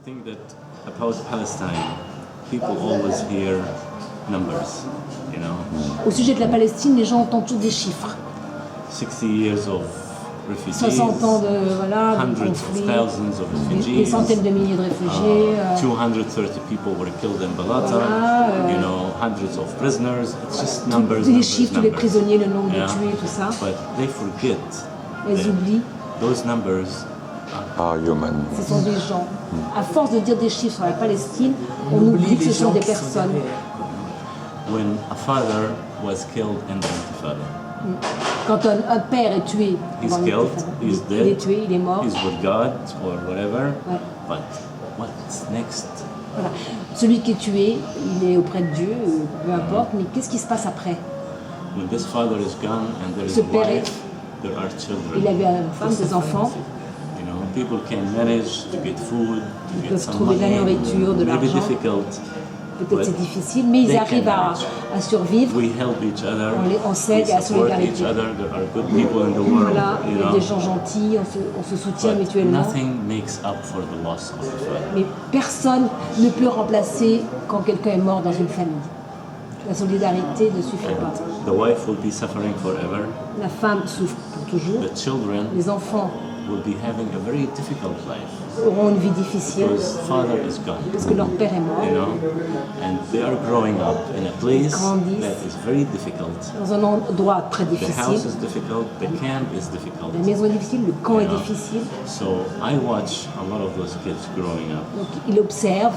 think that about Palestine, people always hear numbers, you know. Au sujet de la Palestine, les gens entendent toujours des chiffres. 60 years of refugees, 60 ans de hundreds of conflits, thousands of des refugees, centaines de milliers de réfugiés. 230 people were killed in Balata, Voilà, you know, hundreds of prisoners. It's just numbers, tous les numbers, chiffres, tous les numbers. prisonniers, le nombre Yeah. de tués, tout ça. But they forget Elles that oublient, those numbers Are human. ce sont des gens. À force de dire des chiffres sur la Palestine, on oublie que ce sont des personnes. when a father was killed in the Intifada. Quand un père est tué, He's pendant killed, l'intifada, he's il est dead, tué, il est mort. he's with God or whatever. Ouais. But what's next? Voilà. Celui qui est tué, il est auprès de Dieu, peu importe, mais qu'est-ce qui se passe après? When this father is gone and there is Ce a père est- wife, there are children. Il avait une femme, des enfants, You know, people can manage to get food, to Ils get peuvent some trouver de la money. nourriture, de Maybe l'argent. difficult. peut-être c'est difficile, mais ils they arrivent can à, manage. à survivre. We help each other. On s'aide, il y a We support solidarité. each other. There are good people in the world. Voilà, You il y a know. des gens gentils, on se soutient But mutuellement. nothing makes up for the loss of the father. Mais personne ne peut remplacer quand quelqu'un est mort dans une famille. La solidarité ne suffit pas. The wife will be suffering forever. La femme souffre pour toujours. The children Les enfants will be having a very difficult life auront une vie difficile because father is gone. parce que leur père est mort. You know, and they are growing up in a place Grandissent. that is very difficult. Dans un endroit très The house difficile. is difficult. The camp is difficult. La maison est difficile, le camp est Yeah. difficile. So I watch a lot of those kids growing up. Donc il observe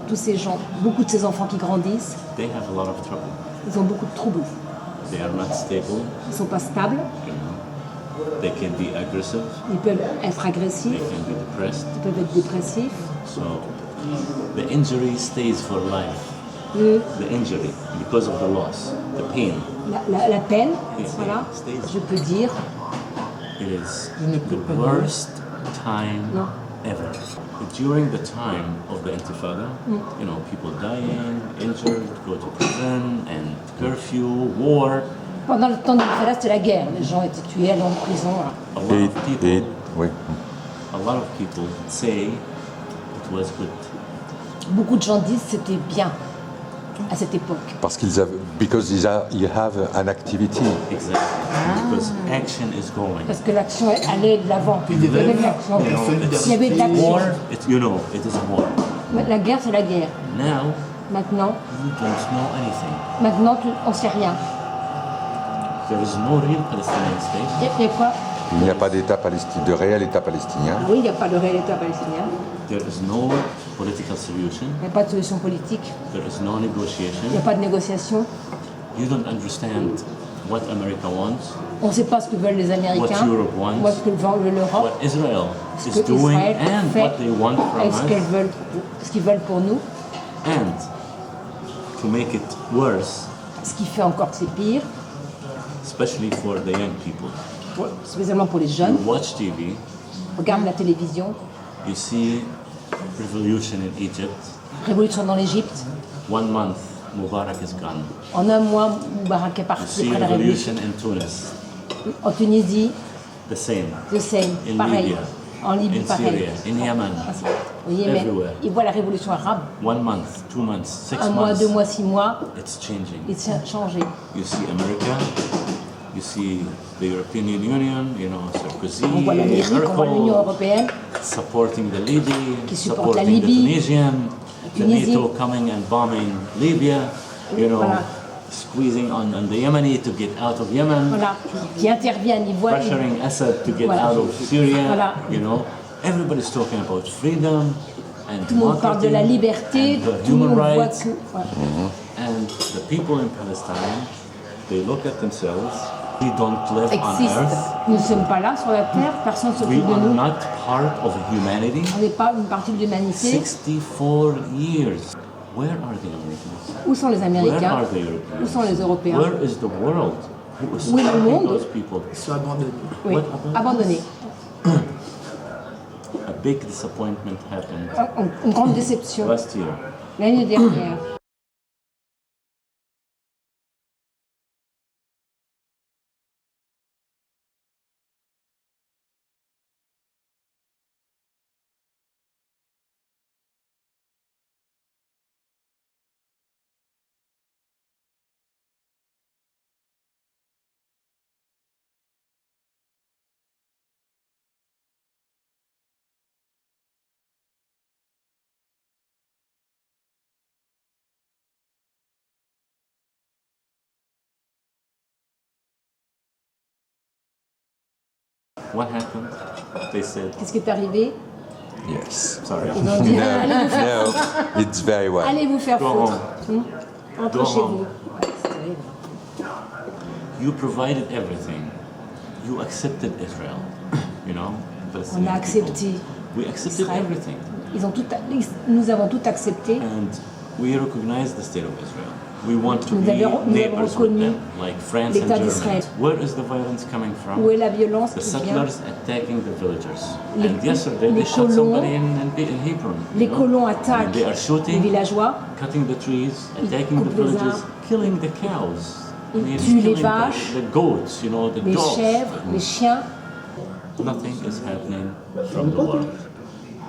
tous ces gens, beaucoup de ces enfants qui grandissent. They have a lot of trouble. Ils ont beaucoup de troubles. They are not stable. Ils ne sont pas stables. You know, they can be aggressive. Ils peuvent être They agressifs. can be depressed. Ils peuvent être dépressifs. So the injury stays for life. Le- The injury because of the loss, the pain. la peine, Yeah, voilà, stays. je peux dire, It is the worst time Non. ever. During the time of the Intifada, you know, people dying, injured, go to prison, and curfew, war. pendant le temps de l'Intifada, c'était la guerre. Les gens étaient tués, allaient en prison. Voilà. A lot Et, of people, oui. a lot of people say it was good. Beaucoup de gens disent que c'était bien à cette époque. Parce qu'ils avaient, because you have an activity. Exactly. Because action is going. Parce que l'action allait de l'avant. Il y avait de l'action. You know, Il y avait de l'action. war, you know, it is war. La guerre, c'est la guerre. Now, Maintenant, you don't know anything. on ne sait rien. There is no real Palestinian state. Il y a quoi? Il n'y a pas d'État palestinien, de réel État palestinien. Oui, il n'y a pas de réel État palestinien. There is no political solution. Il n'y a pas de solution politique. There is no Il n'y a negotiation. pas de négociation. You don't understand what America wants, On ne sait pas ce que veulent les Américains. What Europe wants. Ou ce que veut l'Europe. what Israel Ce is que doing, Israël and fait what they want from et us. ce qu'ils veulent pour nous. And to make it worse, Ce qui fait encore que c'est pire, especially for the young people. spécialement pour les You jeunes. watch TV, Regarde la télévision. you see revolution in Egypt. Révolution dans l'Égypte. 1 month, Mubarak is gone. En un mois, Moubarak est You parti see après la révolution. revolution in Tunis, En Tunisie, the same. le same, In pareil. Libya, En Libye, in pareil. Syria, in Yemen. Au Yémen, Everywhere. ils voient la révolution arabe. 1 month, 2 months, 6 Un mois, months. 2 mois, 6 mois, It's changing. il s'est changé. You see America, you see the European Union, you know, Sarkozy, On voit l'Amérique, on voit l'Union Merkel, européenne supporting the Libya, Qui supporte la supporting the Libye, Tunisian, the Tunisie. NATO coming and bombing Libya, you know, Voilà. squeezing on the Yemeni to get out of Yemen, voilà, qui interviennent, ils voient. pressuring Assad to get Voilà. out of Syria, Voilà. you know. Everybody's talking about freedom and Tout le monde parle de la liberté, and the tout le human monde voit rights. que. Ouais. And the people in Palestine, they look at themselves. We don't live on Existe. earth. Nous ne sommes pas là sur la terre, personne ne We s'occupe de are nous. not part of humanity. On n'est pas une partie de l'humanité. 64 years. Where are the Americans? Où sont les Where Américains? are the Où Europeans? sont les Européens? Where is the world? Who is Où est le supporting monde? those people? Oui, What happened? abandonnés. A big disappointment happened Une grande déception last year. l'année dernière. what happened? They said, Qu'est-ce qui est arrivé? Yes. sorry, Ils ont dit, allez vous faire, No, it's very well. allez vous faire Go foutre. home. Rentrez Go chez home. vous. Ouais, c'est terrible. you provided everything. You accepted Israel, you know? On Palestinian a people. accepté. We accepted Israël. everything. Nous avons tout accepté. And we recognize the state of Israel. We want to Nous be avons neighbors with reconnu them, like France and l'État Germany. d'Israël. Where is the violence coming from? Où est la violence The qui vient? settlers attacking the villagers. Les- And yesterday les they shot colons- somebody in Hebron. Les you know? colons I mean, attaquent they are les shooting, villageois, cutting the trees, Ils attacking the coupent les villages, arbres. killing the cows. I Ils mean, tuent les killing vaches, the goats, you know, the les dogs. chèvres, les chiens. Nothing is happening from the world.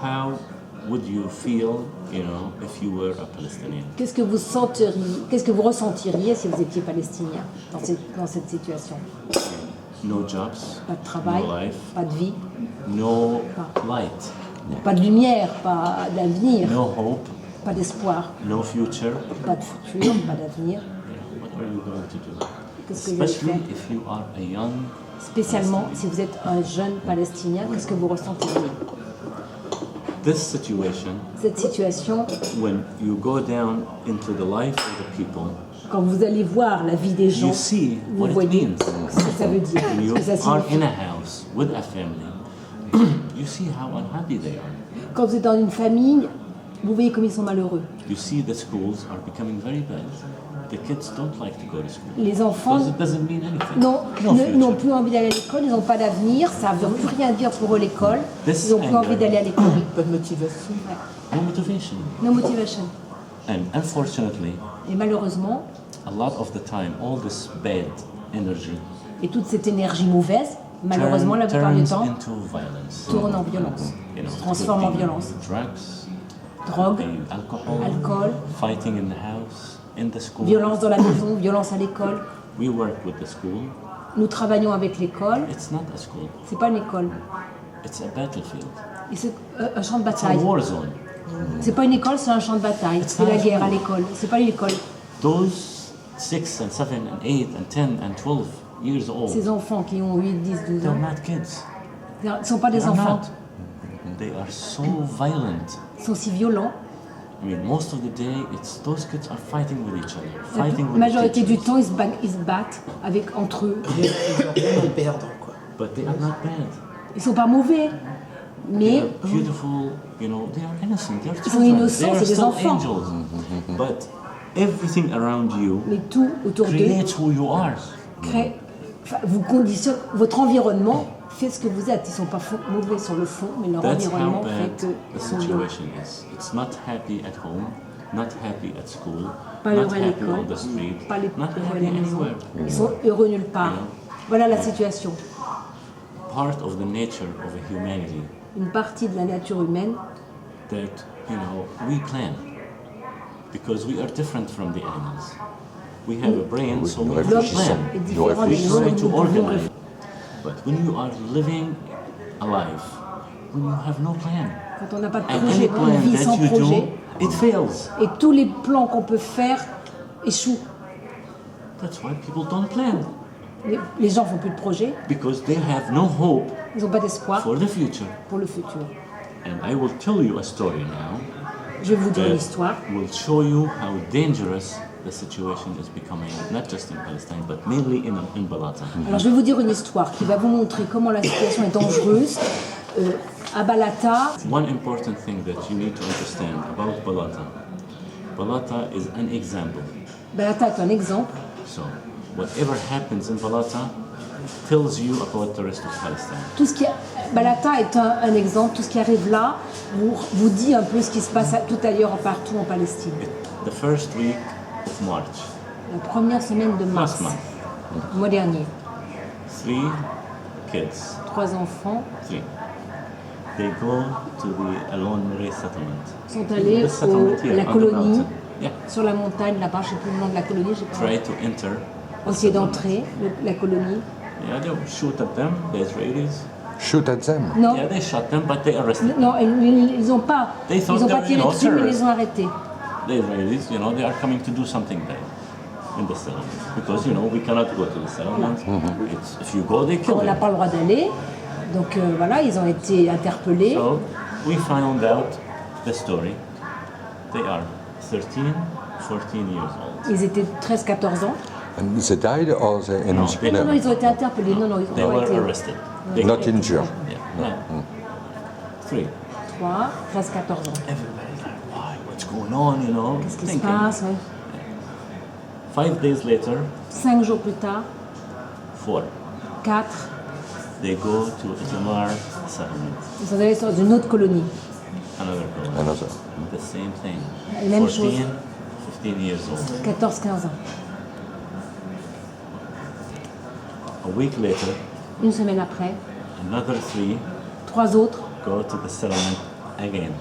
How would you feel, you know, if you were a Palestinian? Qu'est-ce que vous senteriez, qu'est-ce que vous ressentiriez si vous étiez palestinien dans cette situation? No jobs, Pas de travail, no life, pas de vie, no light, pas de lumière, pas d'avenir, no hope, pas d'espoir, no future. pas de futur, pas d'avenir. What are you going to do? Qu'est-ce que vous allez Especially faire? if you are a young. Spécialement si vous êtes un jeune palestinien, qu'est-ce que vous ressentiriez? This situation, Cette situation, when you go down into the life of the people, quand vous allez voir la vie des gens, you see vous what it voyez means. ce que ça veut dire, When you ce que ça are signifie. in a house with a family, you see how unhappy they are. Quand vous êtes dans une famille, vous voyez comme ils sont malheureux. You see the schools are becoming very bad. The kids don't like to go to school. Les enfants Because it doesn't mean anything. n'ont future. plus envie d'aller à l'école, ils n'ont pas d'avenir, ça ne veut plus rien dire pour eux l'école, This ils n'ont plus anger. envie d'aller à l'école. Pas de motivation. No motivation. No motivation. And unfortunately, Et malheureusement, a lot of the time, all this bad energy et toute cette énergie mauvaise, malheureusement la plupart du turns temps, into violence. tourne en violence, You know, se it transforme en could be violence. Drugs, Drogue, alcohol, alcool, fighting in the house, in the school. violence dans la maison, violence à l'école. We work with the school. Nous travaillons avec l'école, It's not a school. c'est pas une école, It's a battlefield. et c'est un champ de It's a bataille. war zone. C'est pas une école, c'est un champ de bataille. It's C'est not la a guerre à school. l'école, c'est pas une école. Those 6 and 7 and 8 and 10 and 12 years old, Ces enfants qui ont 8, 10, 12 they're ans, not kids. ils ne sont pas des They're enfants, not. They are so violent. ils sont si violents. I mean, most of the day, it's those kids are fighting with each other, La fighting with majorité the du teachers. temps, ils se battent entre eux. Ils ont rien à perdre, quoi. But they are not bad. Ils sont pas mauvais, They mais are beautiful, you know, they are innocent, they are Ils sont children, innocents, they are c'est des still enfants. angels. But everything around you mais tout autour d'eux creates who you are. vous conditionne. Votre environnement fait ce que vous êtes. Ils ne sont pas mauvais sur le fond, mais leur That's how environnement fait bad qu'ils the sont violents. situation is. It's not happy at home, not happy at school, Pas not heureux à happy l'école, on the street, pas not heureux à happy la maison. anywhere. Ils sont heureux nulle part. Voilà la situation. Part of the nature of a humanity Une partie de la nature humaine, that, you know, we plan because we are different from the animals. We have a brain, so we Nous l'homme réfléchissons. est plan. différent des We réfléchissons. try animaux. to Nous pouvons organize. réfléchir. But when you are living a life, when you have no plan, Quand on n'a pas de and projet, any quand on vit plan sans that you projet, do, it fails. et tous les plans qu'on peut faire échouent. That's why people don't plan, Les gens font plus de projets, because they have no hope ils n'ont pas d'espoir for the future. pour le futur. And I will tell you a story now Je vais vous dire une that histoire will show you how dangerous the situation is becoming, not just in Palestine, but mainly in Balata. Alors je vais vous dire une histoire qui va vous montrer comment la situation est dangereuse. À Balata, One important thing that you need to understand about Balata, Balata is an example. Balata est un exemple. So whatever happens in Balata tells you about the rest of Palestine. Tout ce qui Balata est un exemple. Tout ce qui arrive là vous dit un peu ce qui se passe tout ailleurs partout en Palestine. The first week of March, La première semaine de mars, last month, le mois dernier, 3 kids, 3 enfants 3, they go to the Alon Murray settlement. sont allés The settlement à here la on the colonie, mountain. Yeah, sur la montagne là-bas, je ne sais plus le nom de la colonie, j'ai pas try to enter. essayé d'entrer la colonie. Yeah, they shoot at them, the Israelis. Shoot at them. Non, Yeah, they shot them, but they arrested them. non, ils n'ont pas, They thought ils ont pas they tiré were, dessus, mais ils terrorists. les ont arrêtés. The Israelis, you know, they are coming to do something there in the settlement because, you know, we cannot go to the settlement. It's, if you go, they kill On n'a you. pas le droit d'aller, Donc voilà, ils ont été interpellés. So we found out the story. They are 13, 14 years old. Ils étaient 13-14 ans. And they died or they in No, they- Non, ils ont été interpellés. Non, ils They ont were été arrested. not injured. Yeah, right. 3. 3, 13-14 ans. Everybody's like, why? What's going on? You know, Qu'est-ce qui se thinking. passe, ouais. 5 days later, 5 jours plus tard, 4. 4, They go to Itamar settlement, ils sont allés sur une autre colonie. another colony. Another. The same thing. La même chose. 15 years old. 14-15 ans. A week later, Une semaine après, another 3 3 autres go to the settlement again.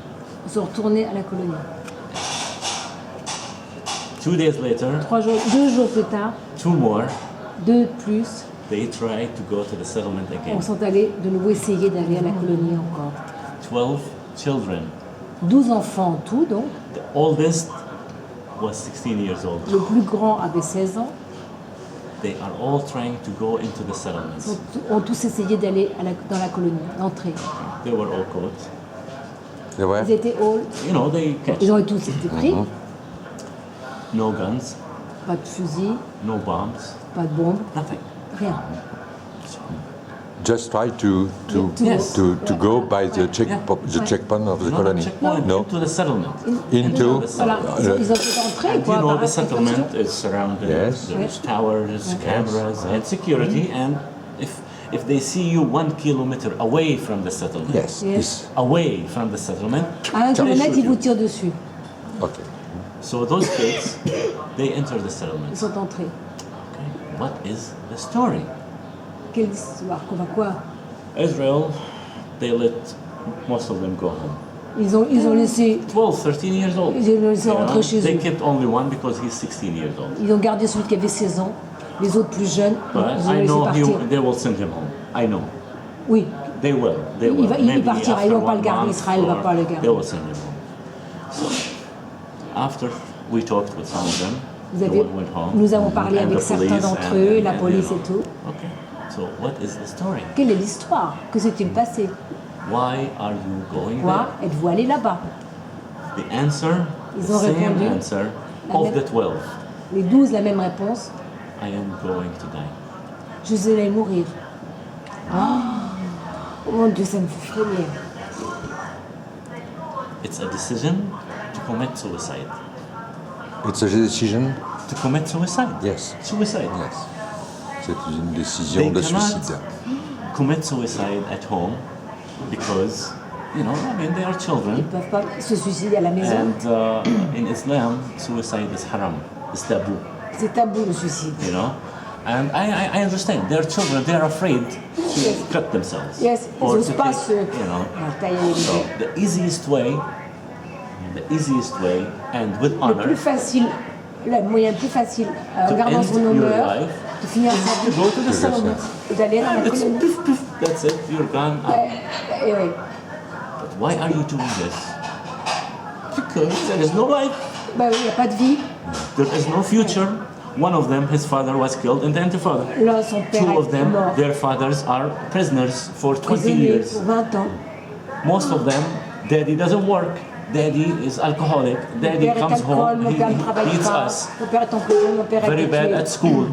sont retournés à la colonie. 2 days later, 2 jours plus tard, 2 more, 2 plus, they try to go to the settlement again. on sont allés de nouveau essayer d'aller à la colonie encore. 12 children. 12 enfants en tout, donc. The oldest was 16 years old. Le plus grand avait 16 ans. They are all trying to go into the settlements. Ont tous essayé d'aller dans la colonie, d'entrer. They were all caught. They were? Ils étaient all, You know, they catch. ils ont tous été pris. No guns, Pas de fusil, no bombs, pas de bombes, nothing. rien. Just try to Yes. to go by the checkpoint of the Not colony. a checkpoint, No. into the settlement. Into the Voilà, settlement. ils ont été entrés, And quoi, you know, par the responsabilité. settlement is surrounded. Yes. There's towers, cameras, and security. And if they see you 1 kilometer away from the settlement, Yes. Yes. away from the settlement, À 1 they kilomètre, shoot ils vous you. tirent dessus. Okay. So those kids, they enter the settlement. Ils sont entrés. Okay. What is the story? Quelle histoire, qu'on va quoi? Israel, they let most of them go home. Ils ont laissé, 12, 13 years old. Ils ont laissé You know, rentrer chez They eux. kept only one because he's 16 years old. ils ont gardé celui qui avait 16 ans. Les autres plus jeunes, But ils ont I laissé know partir. they will send him home. I know. Oui, They will. They will. il Maybe partira, after ils vont pas le 1 garder, month Israël va or pas le garder. They will send him home. So, after we talked with some of them, they went home. Nous avons parlé and avec the certains police d'entre and- eux, and- la and, police you et tout. Okay. So what is the story? Quelle est l'histoire? Que s'est-il passé? Why are you going Pourquoi there? êtes-vous allé là-bas? The answer, Ils the ont same répondu answer la of même- the 12. Les 12, la même réponse. I am going to die. Je suis allé mourir. Oh mon Dieu, ça me fait frémir. It's a decision to commit suicide. It's a decision. To commit suicide. Yes. Suicide. Yes. C'est une décision They de cannot suicide. commit suicide at home because, you know, I mean, they are Ils children. ne peuvent pas se suicider à la maison. And in Islam, suicide is haram. It's taboo, C'est tabou le suicide. you know. And I understand. They're children. They're afraid to cut themselves. Yes, ils Or n'osent to pas take, se you know. tailler les So pieds. the easiest way, and with Le honor, plus facile, le moyen le plus facile, en to gardant end son your honneur, life de finir sa to vie go to the settlement. et d'aller dans la It's colonie. poof, poof, that's it. You're gone. Et oui. But why are you doing this? Because there is no life. Bah oui, il n'y a pas de vie. There is no future. One of them, his father was killed in the Intifada. Là, son père Two of est them, mort, their fathers are prisoners for 20 prisonnier years. pour 20 ans. Most of them, daddy doesn't work. Daddy is alcoholic. Mon Daddy père est comes alcool, home, mon père ne he travaille beats pas. us. Mon père est employé, mon père Very est bad tué. at school.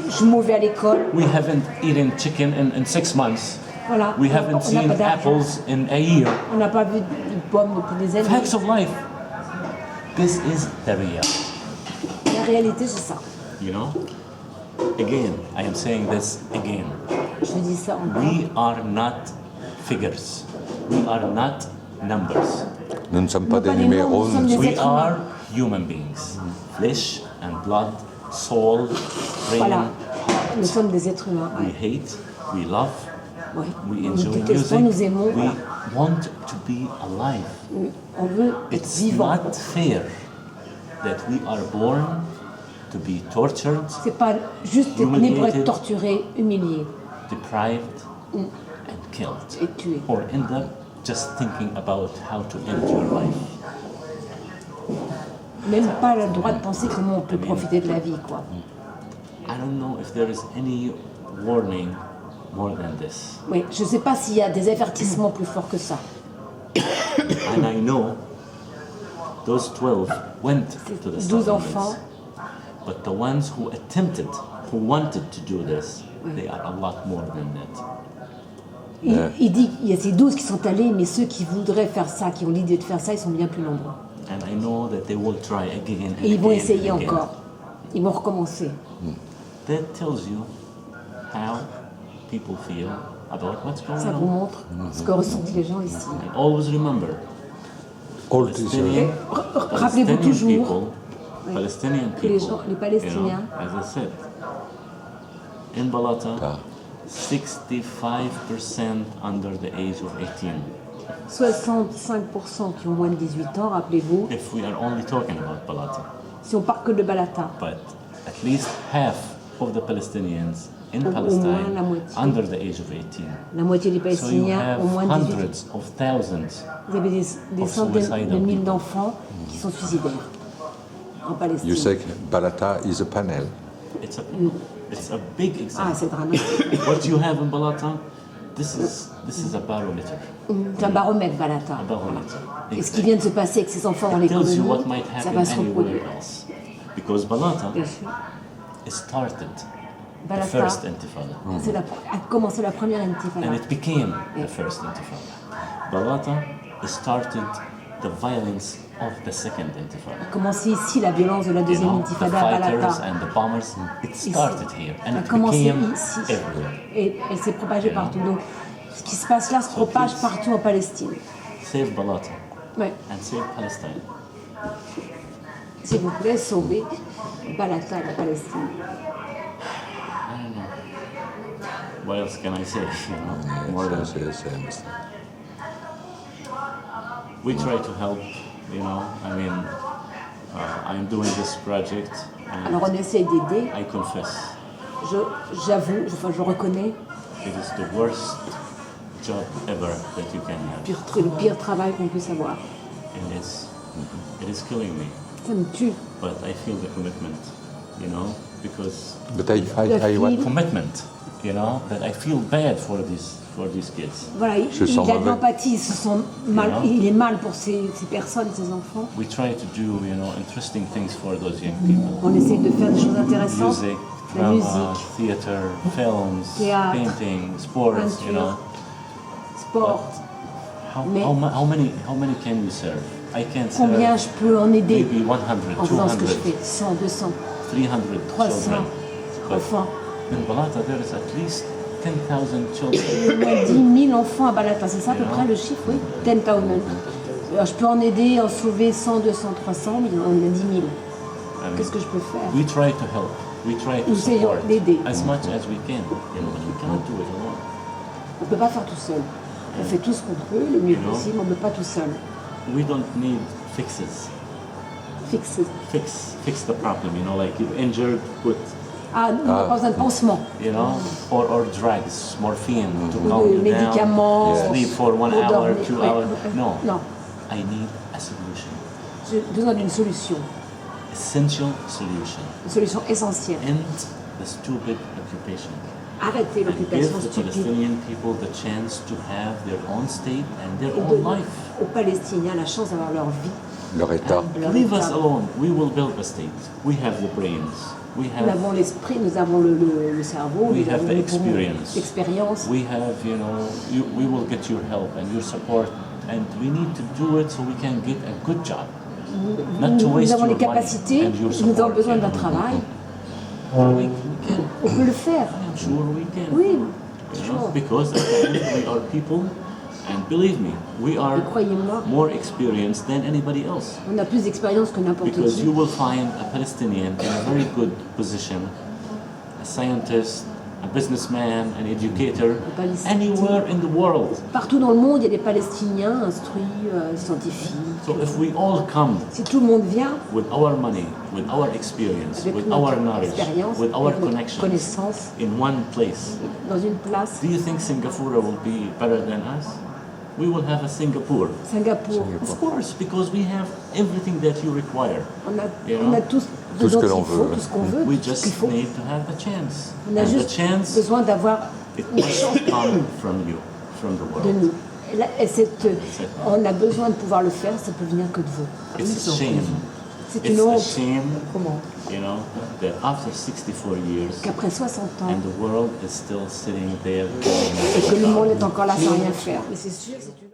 Je suis mauvais à l'école. We haven't eaten chicken in 6 months. Voilà. We On haven't n'a seen pas d'argent. apples in a year. On n'a pas vu de pommes depuis des années. Facts of life. This is the reality. La réalité, c'est ça. You know? Again, I am saying this again. Je dis ça encore. We are not figures. We are not numbers. Nous ne sommes pas Non, des pas des numéros. nombres, nous sommes des We êtres humains. are human beings. Flesh and blood, soul, brain. Voilà. Nous sommes des êtres humains. We hate, we love, Ouais. we Nous enjoy détestons, music. nous aimons. We Voilà. want to be alive. On veut être It's vivant. not fair that we are born to be tortured, C'est pas juste né pour Humiliated. être torturé, humilié deprived, and killed. et tué. Or end up just thinking about how to end your life. Même pas le droit de penser comment on peut profiter de la vie, quoi. I don't know if there is any warning more than this. Oui, je ne sais pas s'il y a des avertissements plus forts que ça. And I know those 12 went to the 12 enfants. settlements. But the ones who attempted, who wanted to do this, they are a lot more than that. Il dit qu'il y a ces 12 qui sont allés, mais ceux qui voudraient faire ça, qui ont l'idée de faire ça, ils sont bien plus nombreux. And I know that they will try again and Et ils vont again essayer and again. encore. Ils vont recommencer. That tells you how people feel about what's going Ça vous on. montre ce que ressentent les gens ici. And always remember, All these Rappelez-vous toujours people, Palestinian que les people, gens, les Palestiniens, as I said, in Balata, Ah. 65% under the age of 18. 65% qui ont moins de 18 ans, rappelez-vous, If we are only talking about Balata, si on parle que de Balata, but at least half of the Palestinians in Au moins Palestine la moitié. under the age of 18. la moitié des So you Palestiniens have ont moins de 18 ans. hundreds of thousands. Vous avez des of centaines suicidal de milliers people. d'enfants qui sont suicidaires en Palestine. You say Balata is a panel. It's a big Ah, example. c'est dramatique. What you have in Balata, this is a barometer. C'est un baromètre, Balata. A barometer. Et ce qui vient de se passer avec ces enfants dans It tells you what l'économie, might ça happen va se anywhere reproduire. else. Because Balata Bien sûr. started the Balata, first intifada. a commencé la première intifada. And it became the first intifada. Balata started the violence of the second intifada. A commencé ici la violence de la You deuxième know, the intifada à fighters Balata. and the bombers, it started here and A it commencé became ici. everywhere. Et elle s'est propagée You know. partout. Donc, ce qui se passe là se propage partout en Palestine. Save Balata Ouais. and save Palestine. S'il vous plaît, sauvez Balata et la Palestine. I don't know. What else can I say? You know, more than Yes, I understand. we try to help. You know, I mean, I'm doing this project, Alors and on essaye d'aider. I confess, J'avoue, je reconnais, it is the worst job ever that you can have. le pire travail qu'on puisse avoir. And it is killing me. Ça me tue. But I feel the commitment, you know, because But I want commitment, you know, that I feel bad for these kids. Voilà, il Je sens a de mauvais. l'empathie, il est mal pour ces personnes, ces enfants. We try to do, you know, interesting things for those young people. On essaye de faire des choses intéressantes. Music, La drama, musique, theater, films, Théâtre, painting, sports, you know. sport. Mais- How many can you serve? I can't Combien serve je peux en aider maybe 100, en faisant ce que je 200, fais? 100, 200, 300 300 children. But enfants. in Balata, there is at least 10,000 children. Au moins 10 000 enfants à Balata, c'est ça à peu près le chiffre, oui? 10 000. Alors, je peux en aider, en sauver 100, 200, 300, mais on en a 10 000. I mean, Qu'est-ce que je peux faire? we try to help. We try to Nous essayons support d'aider. as much as we can. You know, we cannot do it alone. On ne peut pas faire tout seul. On fait tout ce qu'on peut, le mieux Non. possible, on ne peut pas tout seul. We don't need fixes. Fixer. Fix the problem. You know, like you're injured, put, Ah, on n'a pas besoin de pansement. you know, or drugs, morphine to Ou calm de you médicaments. down, sleep for 1 pour hour, dormir. 2 Ouais, hours. ouais. No, Non, I need a solution, j'ai besoin d'une solution. essential solution, Une solution essentielle. end the stupid occupation. Arrêter And l'occupation give the stupide. Palestinian people the chance to have their own state and their Et own donner life. aux Palestiniens la chance d'avoir leur vie. leur état. leur Leave us État. alone. We will build a state. We have the brains. We Nous have avons l'esprit, nous avons le cerveau, We nous have avons the les poumons, experience. l'expérience. We have, you know, we will get your help and your support, and we need to do it so we can get a good job. Not to Nous waste avons your les money capacités, and your nous support. avons besoin you d'un know. travail. We can. On peut le faire. I'm sure we can. Oui, You know, sure. because at the end we are people, and believe me, we are Et croyez-moi, more experienced than anybody else. on a plus d'expérience que n'importe Because qui. you will find a Palestinian in a very good position, a scientist, a businessman, an educator, Palestinien. anywhere in the world. Partout dans le monde, il y a des Palestiniens instruits, scientifiques. So if we all come Si tout le monde vient with our money, with our experience, avec with notre our knowledge, expérience, with our avec notre connections connaissance, in one place, dans une place, do you think Singapore will be better than us? We will have a Singapore. Singapour, Of course, because we have everything that you require. on You a know? tous Tout ce dont que il l'on faut, veut. tout ce qu'on veut, We tout ce just qu'il faut. need to have a chance. On a And the juste chance besoin d'avoir It must come from you, from the de world. nous. On a besoin de pouvoir le faire, ça peut venir que de vous. It's a shame. C'est une It's a honte. shame, Comment? that after 64 years, Qu'après 60 ans, and the world is still sitting there. et que le monde est encore là sans rien faire. Mais c'est sûr, c'est une...